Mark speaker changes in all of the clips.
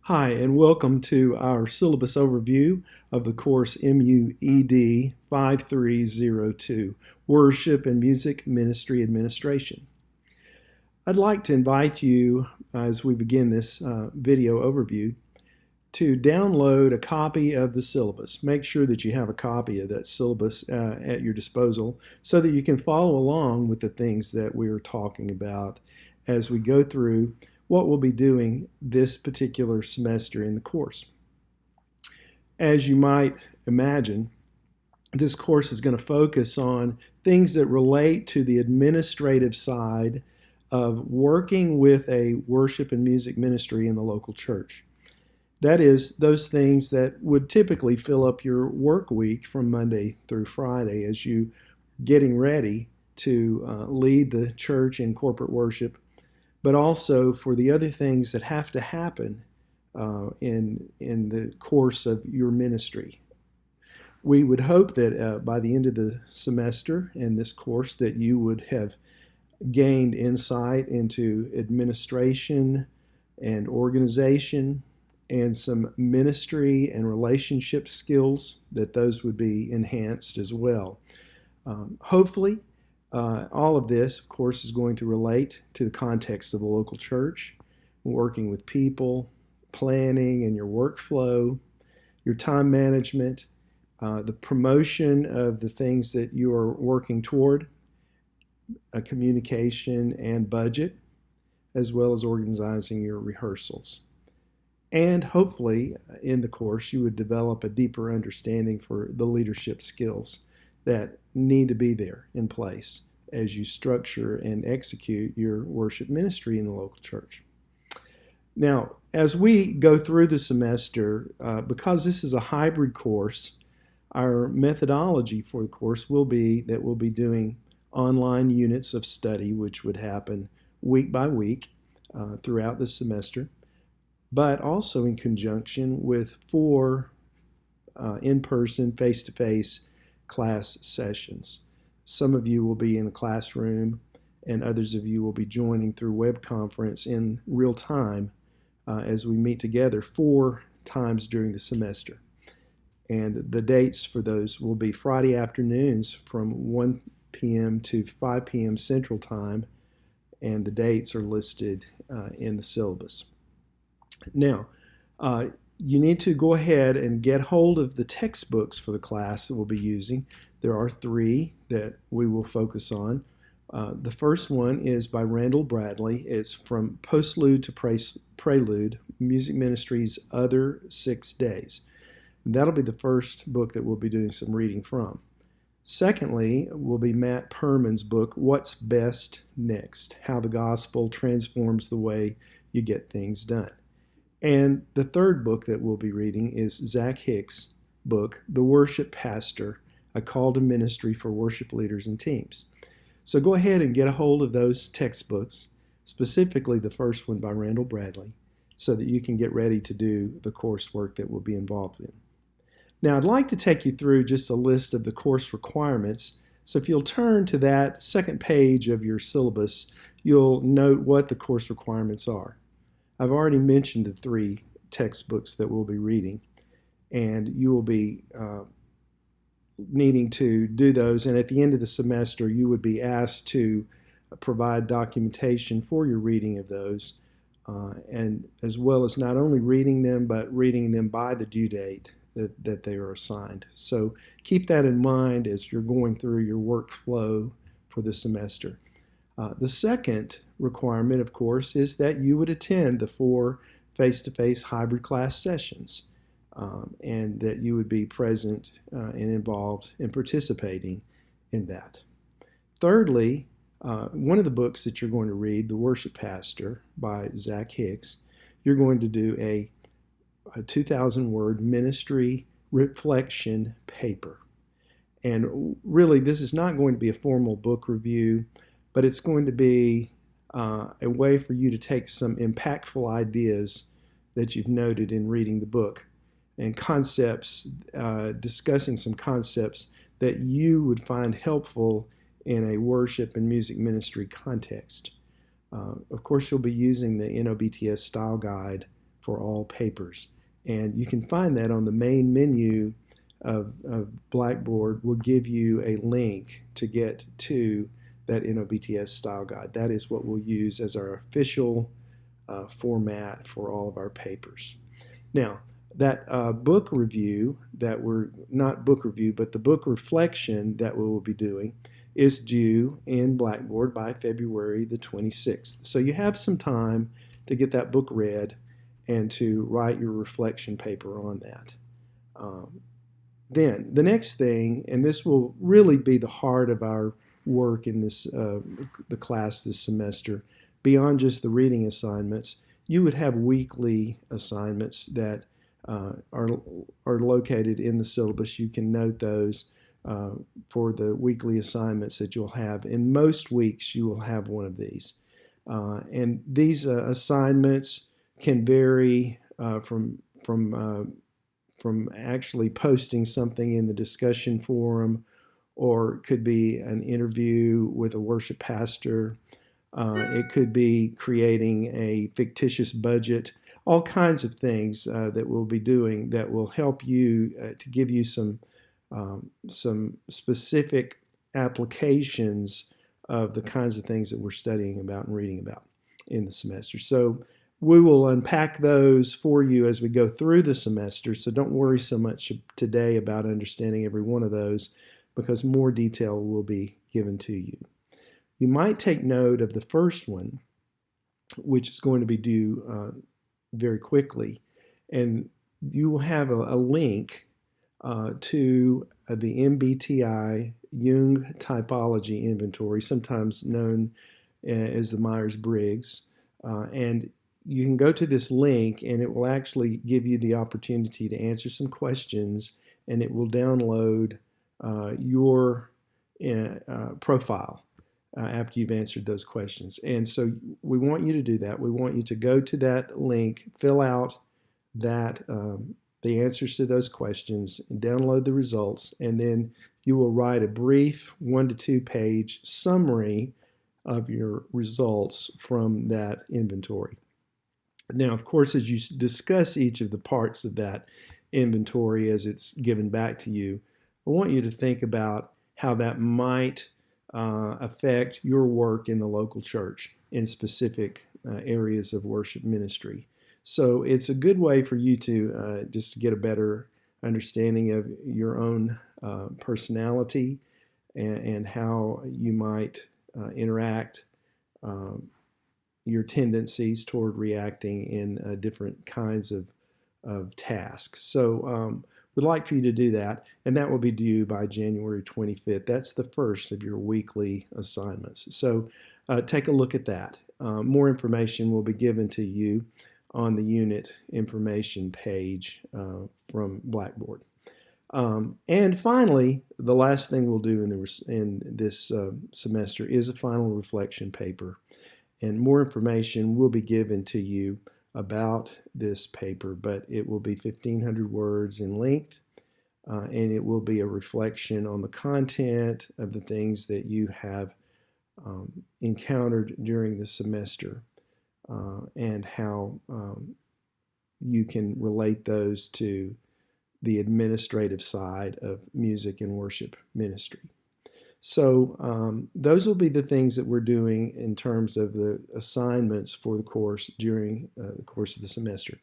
Speaker 1: Hi, and welcome to our syllabus overview of the course MUED5302, Worship and Music Ministry Administration. I'd like to invite you, as we begin this video overview, to download a copy of the syllabus. Make sure that you have a copy of that syllabus at your disposal so that you can follow along with the things that we're talking about as we go through what we'll be doing this particular semester in the course. As you might imagine, this course is going to focus on things that relate to the administrative side of working with a worship and music ministry in the local church. That is, those things that would typically fill up your work week from Monday through Friday as you getting ready to lead the church in corporate worship, but also for the other things that have to happen in the course of your ministry. We would hope that by the end of the semester in this course that you would have gained insight into administration and organization and some ministry and relationship skills, that those would be enhanced as well. Hopefully, all of this, of course, is going to relate to the context of the local church, working with people, planning and your workflow, your time management, the promotion of the things that you are working toward, communication and budget, as well as organizing your rehearsals. And hopefully, in the course, you would develop a deeper understanding for the leadership skills that need to be there in place as you structure and execute your worship ministry in the local church. Now, as we go through the semester, because this is a hybrid course, our methodology for the course will be that we'll be doing online units of study, which would happen week by week throughout the semester, but also in conjunction with 4 in-person, face-to-face class sessions. Some of you will be in the classroom, and others of you will be joining through web conference in real time as we meet together 4 times during the semester. And the dates for those will be Friday afternoons from 1 p.m. to 5 p.m. Central Time, and the dates are listed in the syllabus. Now, you need to go ahead and get hold of the textbooks for the class that we'll be using. There are 3 that we will focus on. The first one is by Randall Bradley. It's From Postlude to Prelude, Music Ministry's Other 6 Days. And that'll be the first book that we'll be doing some reading from. Secondly, will be Matt Perman's book, What's Best Next? How the Gospel Transforms the Way You Get Things Done. And the third book that we'll be reading is Zach Hicks' book, The Worship Pastor, A Call to Ministry for Worship Leaders and Teams. So go ahead and get a hold of those textbooks, specifically the first one by Randall Bradley, so that you can get ready to do the coursework that we'll be involved in. Now, I'd like to take you through just a list of the course requirements. So if you'll turn to that second page of your syllabus, you'll note what the course requirements are. I've already mentioned the 3 textbooks that we'll be reading, and you will be needing to do those. And at the end of the semester, you would be asked to provide documentation for your reading of those, and as well as not only reading them, but reading them by the due date that they are assigned. So keep that in mind as you're going through your workflow for the semester. The second requirement, of course, is that you would attend the 4 face-to-face hybrid class sessions, and that you would be present and involved in participating in that. Thirdly, one of the books that you're going to read, The Worship Pastor by Zach Hicks, you're going to do a 2,000-word ministry reflection paper. And really, this is not going to be a formal book review, but it's going to be a way for you to take some impactful ideas that you've noted in reading the book and concepts, discussing some concepts that you would find helpful in a worship and music ministry context. Of course, you'll be using the NOBTS style guide for all papers. And you can find that on the main menu of Blackboard. Will give you a link to get to that NOBTS style guide. That is what we'll use as our official format for all of our papers. Now, that book review that we're, not book review, but the book reflection that we will be doing is due in Blackboard by February the 26th. So you have some time to get that book read and to write your reflection paper on that. Then the next thing, and this will really be the heart of our work in this the class this semester, beyond just the reading assignments, you would have weekly assignments that are located in the syllabus. You can note those for the weekly assignments that you'll have. In most weeks, you will have one of these. And these assignments can vary from actually posting something in the discussion forum, or it could be an interview with a worship pastor. It could be creating a fictitious budget, all kinds of things that we'll be doing that will help you to give you some specific applications of the kinds of things that we're studying about and reading about in the semester. So we will unpack those for you as we go through the semester, so don't worry so much today about understanding every one of those, because more detail will be given to you. You might take note of the first one, which is going to be due very quickly, and you will have a link to the MBTI Jung Typology Inventory, sometimes known as the Myers-Briggs, and you can go to this link and it will actually give you the opportunity to answer some questions, and it will download your profile after you've answered those questions. And so we want you to do that. We want you to go to that link, fill out that the answers to those questions, and download the results, and then you will write a brief 1 to 2 page summary of your results from that inventory. Now, of course, as you discuss each of the parts of that inventory as it's given back to you, I want you to think about how that might affect your work in the local church in specific areas of worship ministry. So it's a good way for you to just get a better understanding of your own personality and how you might interact, your tendencies toward reacting in different kinds of tasks. So we'd like for you to do that, and that will be due by January 25th. That's the first of your weekly assignments. So take a look at that. More information will be given to you on the unit information page from Blackboard. And finally, the last thing we'll do in this semester is a final reflection paper. And more information will be given to you about this paper, but it will be 1,500 words in length, and it will be a reflection on the content of the things that you have encountered during the semester, and how you can relate those to the administrative side of music and worship ministry. So those will be the things that we're doing in terms of the assignments for the course during the course of the semester.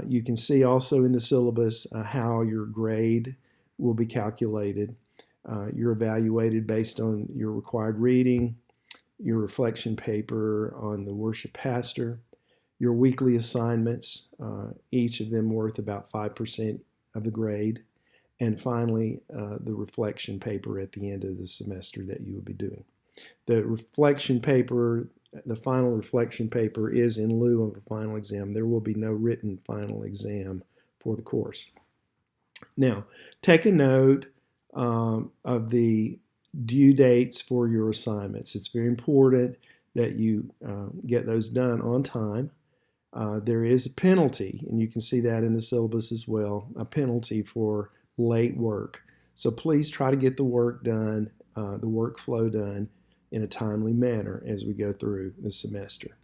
Speaker 1: You can see also in the syllabus how your grade will be calculated. You're evaluated based on your required reading, your reflection paper on the worship pastor, your weekly assignments, each of them worth about 5% of the grade, and finally, the reflection paper at the end of the semester that you will be doing. The reflection paper, the final reflection paper, is in lieu of a final exam. There will be no written final exam for the course. Now, take a note of the due dates for your assignments. It's very important that you get those done on time. There is a penalty, and you can see that in the syllabus as well, a penalty for late work. So please try to get the work done, the workflow done in a timely manner as we go through the semester.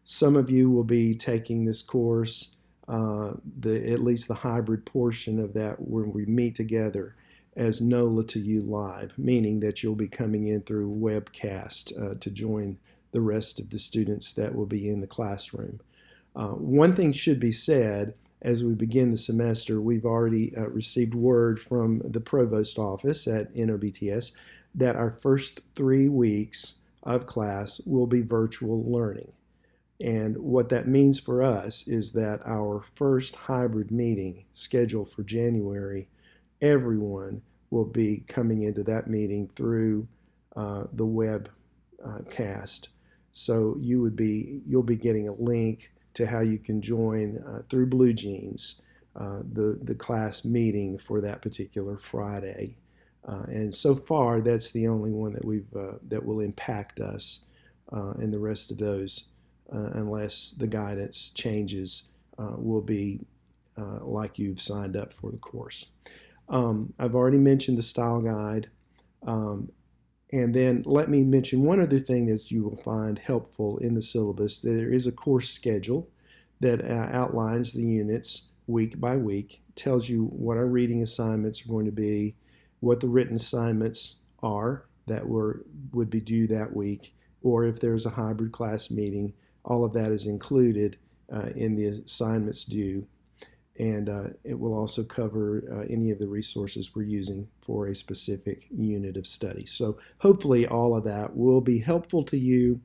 Speaker 1: Some of you will be taking this course at least the hybrid portion of that when we meet together as NOLA to You Live, meaning that you'll be coming in through webcast to join the rest of the students that will be in the classroom. One thing should be said as we begin the semester. We've already received word from the provost office at NOBTS that our first 3 weeks of class will be virtual learning. And what that means for us is that our first hybrid meeting scheduled for January, everyone will be coming into that meeting through the web cast. So you'll be getting a link to how you can join through Blue Jeans the class meeting for that particular Friday. And so far, that's the only one that will impact us, and the rest of those, unless the guidance changes, will be like you've signed up for the course. I've already mentioned the style guide. And then let me mention one other thing that you will find helpful in the syllabus. There is a course schedule that outlines the units week by week, tells you what our reading assignments are going to be, what the written assignments are that would be due that week, or if there's a hybrid class meeting. All of that is included in the assignments due. And it will also cover any of the resources we're using for a specific unit of study. So hopefully all of that will be helpful to you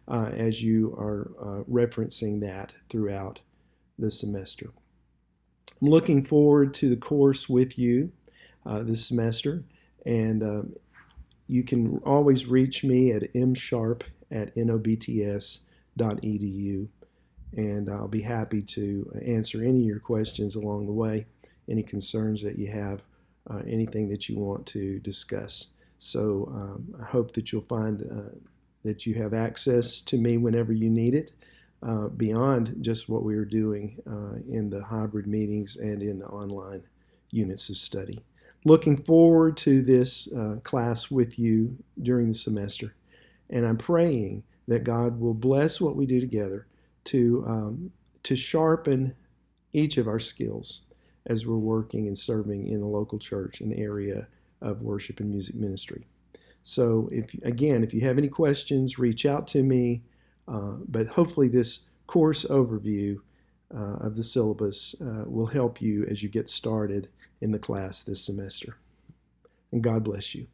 Speaker 1: as you are referencing that throughout the semester. I'm looking forward to the course with you this semester, and you can always reach me at msharp@nobts.edu. And I'll be happy to answer any of your questions along the way, any concerns that you have, anything that you want to discuss. So I hope that you'll find that you have access to me whenever you need it, beyond just what we are doing in the hybrid meetings and in the online units of study. Looking forward to this class with you during the semester, and I'm praying that God will bless what we do together to sharpen each of our skills as we're working and serving in the local church in the area of worship and music ministry. So if you have any questions, reach out to me, but hopefully this course overview of the syllabus will help you as you get started in the class this semester. And God bless you.